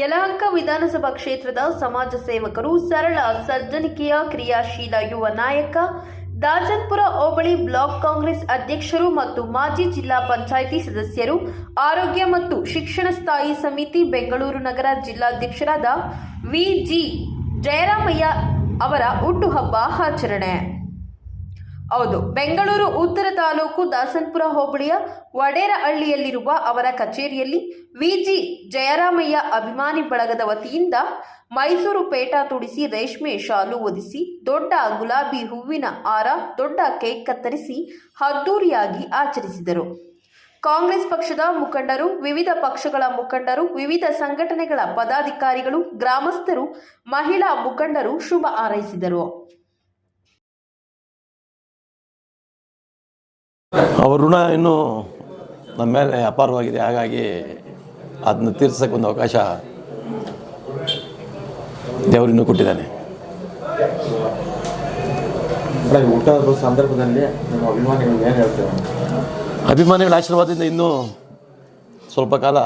ಯಲಹಂಕ ವಿಧಾನಸಭಾ ಕ್ಷೇತ್ರದ ಸಮಾಜ ಸೇವಕರು, ಸರಳ ಸಜ್ಜನಿಕೆಯ ಕ್ರಿಯಾಶೀಲ ಯುವ ನಾಯಕ, ದಾಜನಪುರ ಹೋಬಳಿ ಬ್ಲಾಕ್ ಕಾಂಗ್ರೆಸ್ ಅಧ್ಯಕ್ಷರು ಮತ್ತು ಮಾಜಿ ಜಿಲ್ಲಾ ಪಂಚಾಯಿತಿ ಸದಸ್ಯರು, ಆರೋಗ್ಯ ಮತ್ತು ಶಿಕ್ಷಣ ಸ್ಥಾಯಿ ಸಮಿತಿ ಬೆಂಗಳೂರು ನಗರ ಜಿಲ್ಲಾಧ್ಯಕ್ಷರಾದ ವಿ.ಜಿ. ಜಯರಾಮಯ್ಯ ಅವರ ಹುಟ್ಟುಹಬ್ಬ ಆಚರಣೆ. ಹೌದು, ಬೆಂಗಳೂರು ಉತ್ತರ ತಾಲೂಕು ದಾಸನಪುರ ಹೋಬಳಿಯ ವಡೇರಹಳ್ಳಿಯಲ್ಲಿರುವ ಅವರ ಕಚೇರಿಯಲ್ಲಿ ವಿ.ಜಿ. ಜಯರಾಮಯ್ಯ ಅಭಿಮಾನಿ ಬಳಗದ ವತಿಯಿಂದ ಮೈಸೂರು ಪೇಟ ತುಡಿಸಿ, ರೇಷ್ಮೆ ಶಾಲು ಹೊದಿಸಿ, ದೊಡ್ಡ ಗುಲಾಬಿ ಹೂವಿನ ಹಾರ, ದೊಡ್ಡ ಕೇಕ್ ಕತ್ತರಿಸಿ ಅದ್ದೂರಿಯಾಗಿ ಆಚರಿಸಿದರು. ಕಾಂಗ್ರೆಸ್ ಪಕ್ಷದ ಮುಖಂಡರು, ವಿವಿಧ ಪಕ್ಷಗಳ ಮುಖಂಡರು, ವಿವಿಧ ಸಂಘಟನೆಗಳ ಪದಾಧಿಕಾರಿಗಳು, ಗ್ರಾಮಸ್ಥರು, ಮಹಿಳಾ ಮುಖಂಡರು ಶುಭ ಹಾರೈಸಿದರು. ಅವ್ರ ಋಣ ಇನ್ನೂ ನಮ್ಮ ಮೇಲೆ ಅಪಾರವಾಗಿದೆ. ಹಾಗಾಗಿ ಅದನ್ನ ತೀರ್ಸೋಕ್ಕೆ ಒಂದು ಅವಕಾಶ ದೇವರಿನ್ನೂ ಕೊಟ್ಟಿದ್ದಾನೆ. ಹುಟ್ಟುಹಬ್ಬದ ಸಂದರ್ಭದಲ್ಲಿ ನಮ್ಮ ಅಭಿಮಾನಿಗಳು ಏನು ಹೇಳ್ತೇವೆ? ಅಭಿಮಾನಿಗಳ ಆಶೀರ್ವಾದದಿಂದ ಇನ್ನೂ ಸ್ವಲ್ಪ ಕಾಲ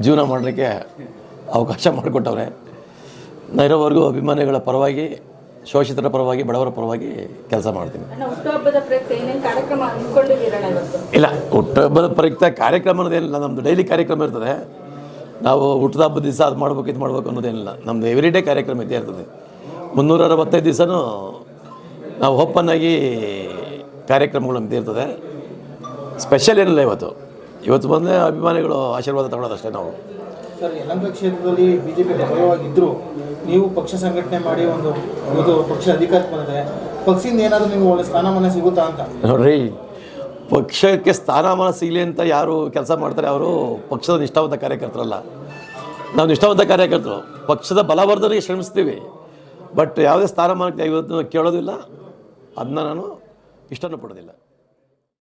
ಜೀವನ ಮಾಡಲಿಕ್ಕೆ ಅವಕಾಶ ಮಾಡಿಕೊಟ್ಟವ್ರೆ. ನಾನು ಇರೋವರೆಗೂ ಅಭಿಮಾನಿಗಳ ಪರವಾಗಿ, ಶೋಷಿತರ ಪರವಾಗಿ, ಬಡವರ ಪರವಾಗಿ ಕೆಲಸ ಮಾಡ್ತೀನಿ. ಇಲ್ಲ, ಹುಟ್ಟುಹಬ್ಬದ ಪ್ರಯುಕ್ತ ಕಾರ್ಯಕ್ರಮ ಅನ್ನೋದೇನಿಲ್ಲ. ನಮ್ಮದು ಡೈಲಿ ಕಾರ್ಯಕ್ರಮ ಇರ್ತದೆ. ನಾವು ಹುಟ್ಟದ ಹಬ್ಬದ ದಿವಸ ಅದು ಮಾಡ್ಬೇಕು, ಇದು ಮಾಡ್ಬೇಕು ಅನ್ನೋದೇನಿಲ್ಲ. ನಮ್ಮದು ಎವ್ರಿ ಡೇ ಕಾರ್ಯಕ್ರಮ ಇದ್ದೇ ಇರ್ತದೆ. 365 ದಿವಸನೂ ನಾವು ಓಪನ್ನಾಗಿ ಕಾರ್ಯಕ್ರಮಗಳು ನಮ್ದು ಇರ್ತದೆ. ಸ್ಪೆಷಲ್ ಏನಿಲ್ಲ. ಇವತ್ತು ಬಂದರೆ ಅಭಿಮಾನಿಗಳು ಆಶೀರ್ವಾದ ತಗೊಳ್ಳೋದಷ್ಟೇ. ನಾವು ಸರ್, ಯಲಹಂಕ ಕ್ಷೇತ್ರದಲ್ಲಿ ಬಿಜೆಪಿ ಬಲವಾಗಿದ್ದರೂ ನೀವು ಪಕ್ಷ ಸಂಘಟನೆ ಮಾಡಿ ಒಂದು ಪಕ್ಷ ಅಧಿಕಾರಕ್ಕೆ ಬಂದರೆ ಪಕ್ಷದಿಂದ ಏನಾದರೂ ನೀವು ಒಳ್ಳೆ ಸ್ಥಾನಮಾನ ಸಿಗುತ್ತಾ ಅಂತ? ನೋಡ್ರಿ, ಪಕ್ಷಕ್ಕೆ ಸ್ಥಾನಮಾನ ಸಿಗಲಿ ಅಂತ ಯಾರು ಕೆಲಸ ಮಾಡ್ತಾರೆ ಅವರು ಪಕ್ಷದ ನಿಷ್ಠಾವಂತ ಕಾರ್ಯಕರ್ತರಲ್ಲ. ನಾವು ನಿಷ್ಠಾವಂತ ಕಾರ್ಯಕರ್ತರು. ಪಕ್ಷದ ಬಲವರ್ಧನೆಗೆ ಶ್ರಮಿಸ್ತೀವಿ. ಬಟ್ ಯಾವುದೇ ಸ್ಥಾನಮಾನಕ್ಕೆ ಇವತ್ತು ಕೇಳೋದಿಲ್ಲ. ಅದನ್ನ ನಾನು ಇಷ್ಟನೂ ಪಡೋದಿಲ್ಲ.